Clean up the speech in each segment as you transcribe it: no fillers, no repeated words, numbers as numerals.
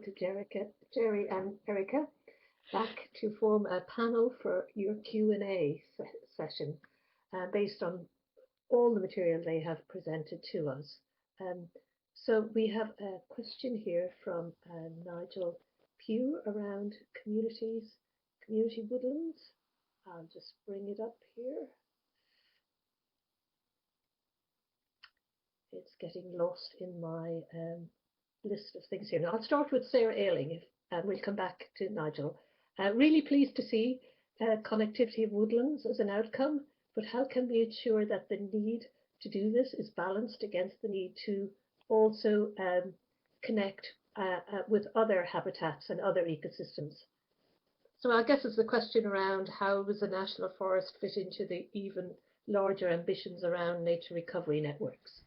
to Jerry and Erica back to form a panel for your Q&A session based on all the material they have presented to us. So we have a question here from Nigel Pugh around community woodlands. I'll just bring it up here. It's getting lost in my list of things here. Now, I'll start with Sarah Ailing, and we'll come back to Nigel. Really pleased to see connectivity of woodlands as an outcome, but how can we ensure that the need to do this is balanced against the need to also connect with other habitats and other ecosystems? So I guess it's the question around how does the National Forest fit into the even larger ambitions around nature recovery networks?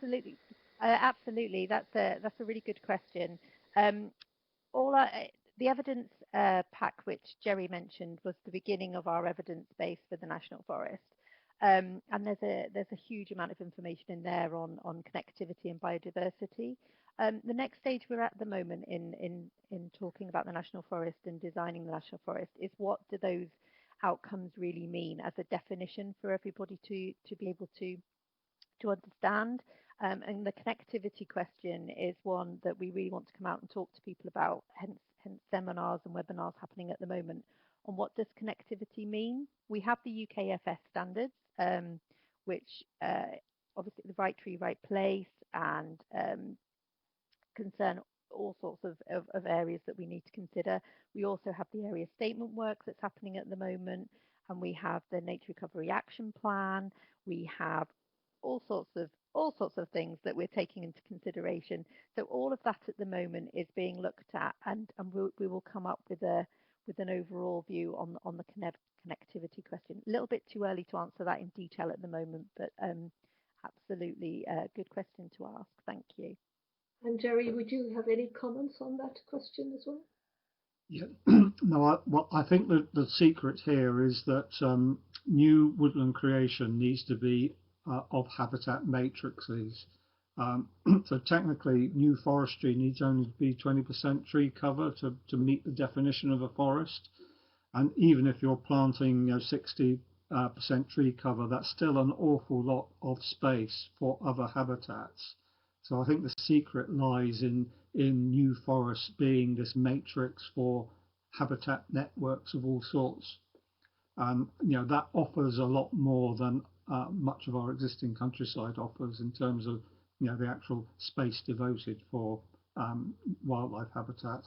Absolutely, absolutely. That's a really good question. The evidence pack which Jerry mentioned was the beginning of our evidence base for the National Forest, and there's a huge amount of information in there on connectivity and biodiversity. The next stage we're at the moment in talking about the National Forest and designing the National Forest is what do those outcomes really mean as a definition for everybody to be able to understand. And the connectivity question is one that we really want to come out and talk to people about, hence seminars and webinars happening at the moment on what does connectivity mean. We have the UKFS standards, which obviously the right tree, right place, and concern all sorts of areas that we need to consider. We also have the area statement work that's happening at the moment, and we have the Nature Recovery Action Plan. We have all sorts of things that we're taking into consideration. So all of that at the moment is being looked at, and we will come up with an overall view on the connectivity question. A little bit too early to answer that in detail at the moment, but absolutely a good question to ask. Thank you. And Jerry, would you have any comments on that question as well? Yeah, no, I think that the secret here is that new woodland creation needs to be of habitat matrices. So technically, new forestry needs only to be 20% tree cover to meet the definition of a forest. And even if you're planting 60% tree cover, that's still an awful lot of space for other habitats. So I think the secret lies in new forests being this matrix for habitat networks of all sorts. That offers a lot more than much of our existing countryside offers in terms of the actual space devoted for wildlife habitat.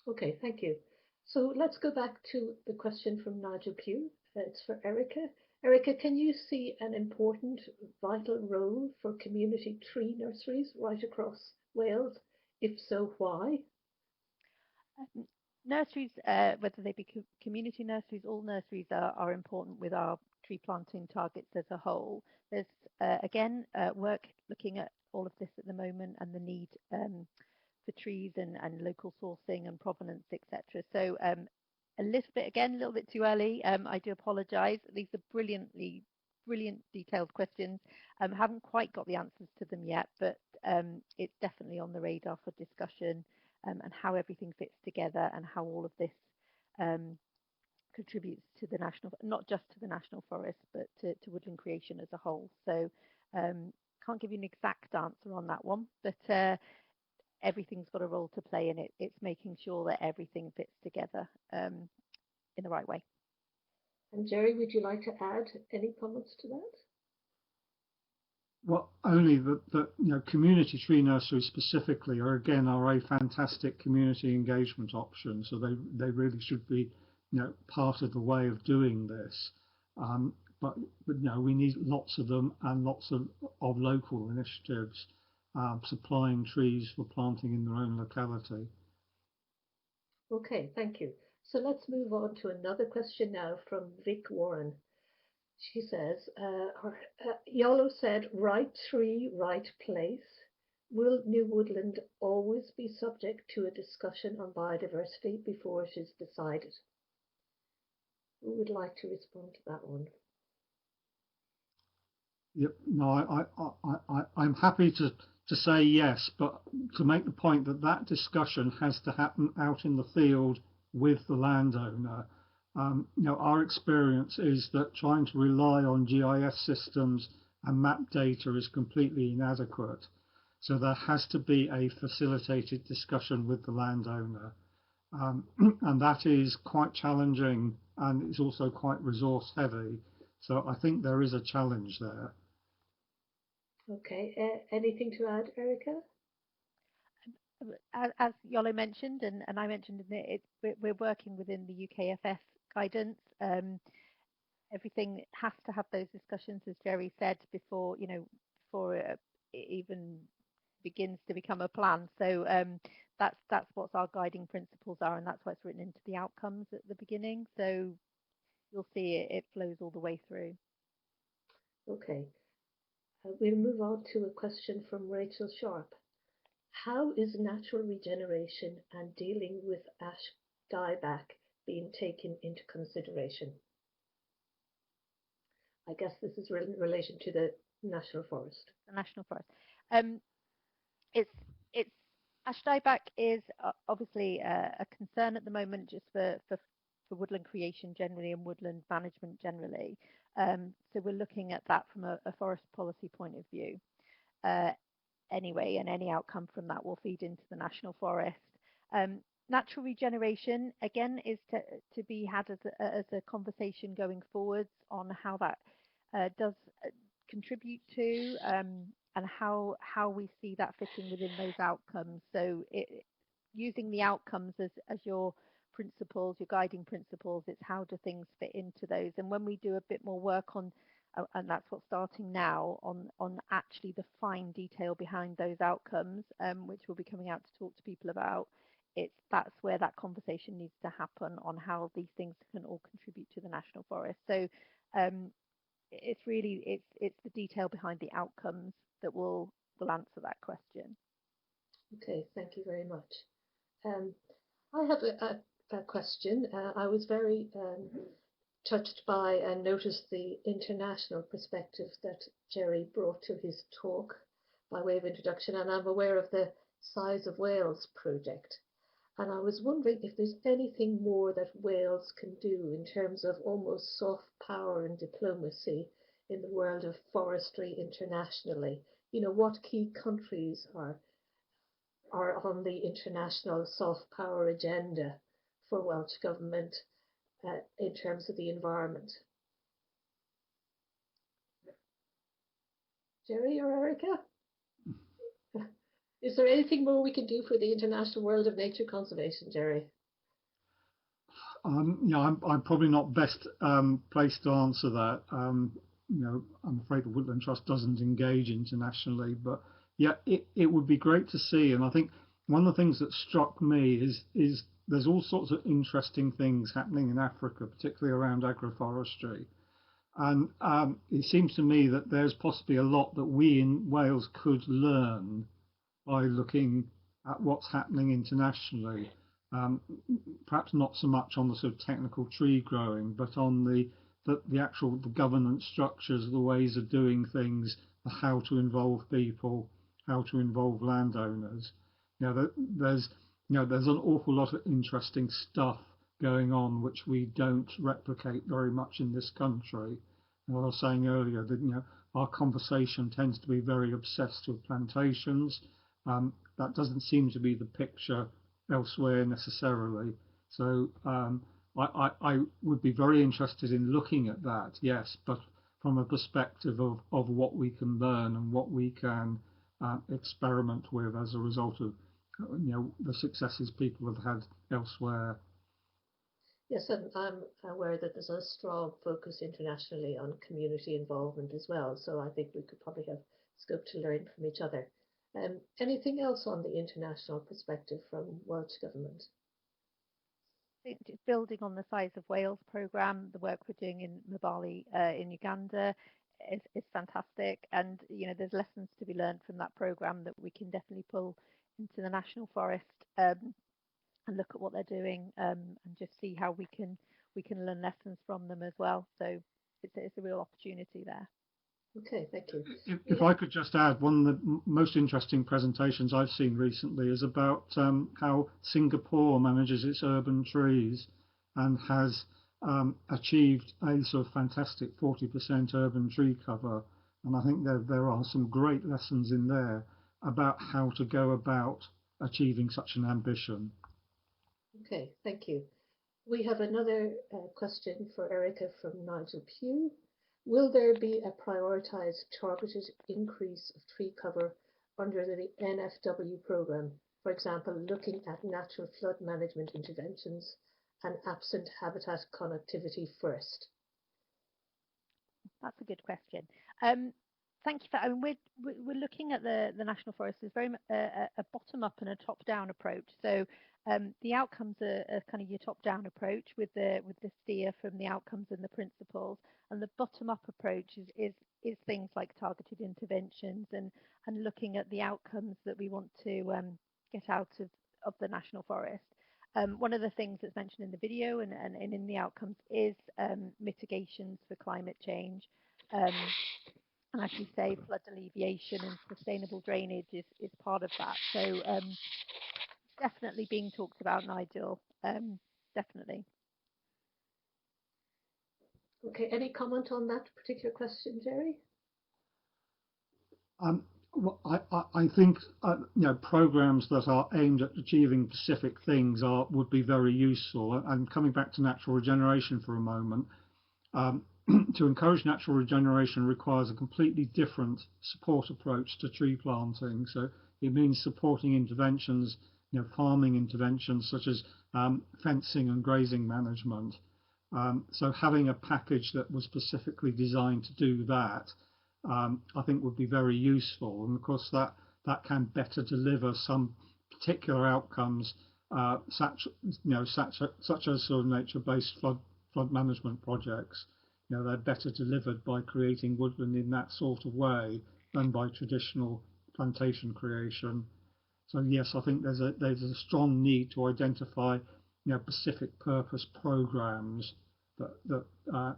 Okay, thank you. So let's go back to the question from Nigel Pugh. It's for Erica. Erica, can you see an important, vital role for community tree nurseries right across Wales? If so, why? Nurseries, whether they be community nurseries, all nurseries are important with our tree planting targets as a whole. There's, again, work looking at all of this at the moment and the need for trees and local sourcing and provenance, etc. So a little bit too early. I do apologise. These are brilliant detailed questions. Haven't quite got the answers to them yet, but it's definitely on the radar for discussion, and how everything fits together and how all of this contributes to the not just to the National Forest, but to woodland creation as a whole. So can't give you an exact answer on that one, but everything's got a role to play in it. It's making sure that everything fits together in the right way. And Jerry, would you like to add any comments to that? Well, only that community tree nurseries specifically are a fantastic community engagement option. So they really should be part of the way of doing this. But we need lots of them and lots of local initiatives supplying trees for planting in their own locality. Okay, thank you. So let's move on to another question now from Vic Warren. She says, Yolo said, right tree, right place. Will new woodland always be subject to a discussion on biodiversity before it is decided? Who would like to respond to that one? Yep. No, I'm happy to to say yes, but to make the point that that discussion has to happen out in the field with the landowner. Our experience is that trying to rely on GIS systems and map data is completely inadequate. So there has to be a facilitated discussion with the landowner. And that is quite challenging, and it's also quite resource heavy. So I think there is a challenge there. Okay, anything to add, Erica? As Yolo mentioned, and I mentioned in it, we're working within the UKFF guidance. Everything has to have those discussions, as Jerry said, before before it even begins to become a plan. So that's what our guiding principles are, and that's what's written into the outcomes at the beginning. So you'll see it flows all the way through. Okay, we'll move on to a question from Rachel Sharp. How is natural regeneration and dealing with ash dieback being taken into consideration? I guess this is in relation to the National Forest. The National Forest. It's ash dieback is obviously a concern at the moment, just for woodland creation generally and woodland management generally. So we're looking at that from a forest policy point of view. Anyway, and any outcome from that will feed into the National Forest. Natural regeneration, again, is to be had as a conversation going forwards on how that does contribute to and how we see that fitting within those outcomes. So using the outcomes as your principles, your guiding principles, it's how do things fit into those. And when we do a bit more work on and that's what's starting now on actually the fine detail behind those outcomes, which we'll be coming out to talk to people about. That's where that conversation needs to happen on how these things can all contribute to the National Forest. So it's the detail behind the outcomes that will answer that question. Okay, thank you very much. I have a question. I was very touched by and noticed the international perspective that Jerry brought to his talk by way of introduction, and I'm aware of the Size of Wales project. And I was wondering if there's anything more that Wales can do in terms of almost soft power and diplomacy in the world of forestry internationally. What key countries are on the international soft power agenda for Welsh Government in terms of the environment? Jerry or Erica? Is there anything more we can do for the international world of nature conservation, Jerry? I'm probably not best placed to answer that. I'm afraid the Woodland Trust doesn't engage internationally, but yeah, it would be great to see. And I think one of the things that struck me is there's all sorts of interesting things happening in Africa, particularly around agroforestry. And it seems to me that there's possibly a lot that we in Wales could learn by looking at what's happening internationally. Perhaps not so much on the sort of technical tree growing, but on the actual governance structures, the ways of doing things, how to involve people, how to involve landowners. There's an awful lot of interesting stuff going on which we don't replicate very much in this country. And what I was saying earlier, that our conversation tends to be very obsessed with plantations. That doesn't seem to be the picture elsewhere necessarily. So I would be very interested in looking at that, yes, but from a perspective of what we can learn and what we can experiment with as a result of the successes people have had elsewhere. Yes, and I'm aware that there's a strong focus internationally on community involvement as well. So I think we could probably have scope to learn from each other. Anything else on the international perspective from Welsh Government? I think building on the Size of Wales programme, the work we're doing in Mbali in Uganda is fantastic. And, there's lessons to be learned from that programme that we can definitely pull into the National Forest and look at what they're doing and just see how we can learn lessons from them as well. So it's a real opportunity there. Okay, thank you. If I could just add, one of the most interesting presentations I've seen recently is about how Singapore manages its urban trees and has achieved a sort of fantastic 40% urban tree cover. And I think there are some great lessons in there about how to go about achieving such an ambition. Okay, thank you. We have another question for Erica from Nigel Pugh. Will there be a prioritised targeted increase of tree cover under the NFW programme? For example, looking at natural flood management interventions and absent habitat connectivity first. That's a good question. Thank you for. I mean, we're looking at the National Forest as very much a bottom up and a top down approach. So the outcomes are kind of your top down approach with the steer from the outcomes and the principles, and the bottom up approach is things like targeted interventions and looking at the outcomes that we want to get out of the National Forest. One of the things that's mentioned in the video and in the outcomes is mitigations for climate change. And as you say, flood alleviation and sustainable drainage is part of that. So definitely being talked about, Nigel. Definitely. Okay, any comment on that particular question, Jerry? Well, I think programs that are aimed at achieving specific things would be very useful. And coming back to natural regeneration for a moment, to encourage natural regeneration requires a completely different support approach to tree planting. So it means supporting interventions, farming interventions such as fencing and grazing management. So having a package that was specifically designed to do that, I think would be very useful. And of course that can better deliver some particular outcomes, such as sort of nature-based flood management projects. They're better delivered by creating woodland in that sort of way than by traditional plantation creation. So yes, I think there's a strong need to identify specific purpose programs that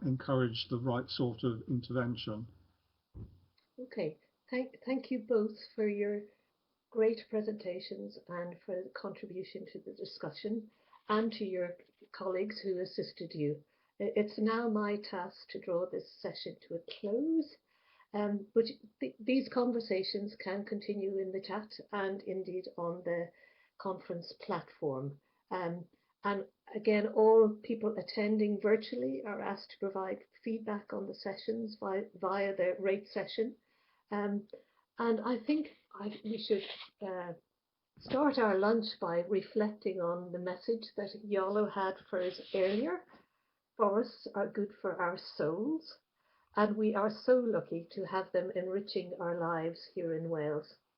encourage the right sort of intervention. Okay, thank you both for your great presentations and for the contribution to the discussion and to your colleagues who assisted you. It's now my task to draw this session to a close, but these conversations can continue in the chat and indeed on the conference platform. And again, all people attending virtually are asked to provide feedback on the sessions via the rate session. And I think we should start our lunch by reflecting on the message that Yolo had for us earlier. Forests are good for our souls, and we are so lucky to have them enriching our lives here in Wales.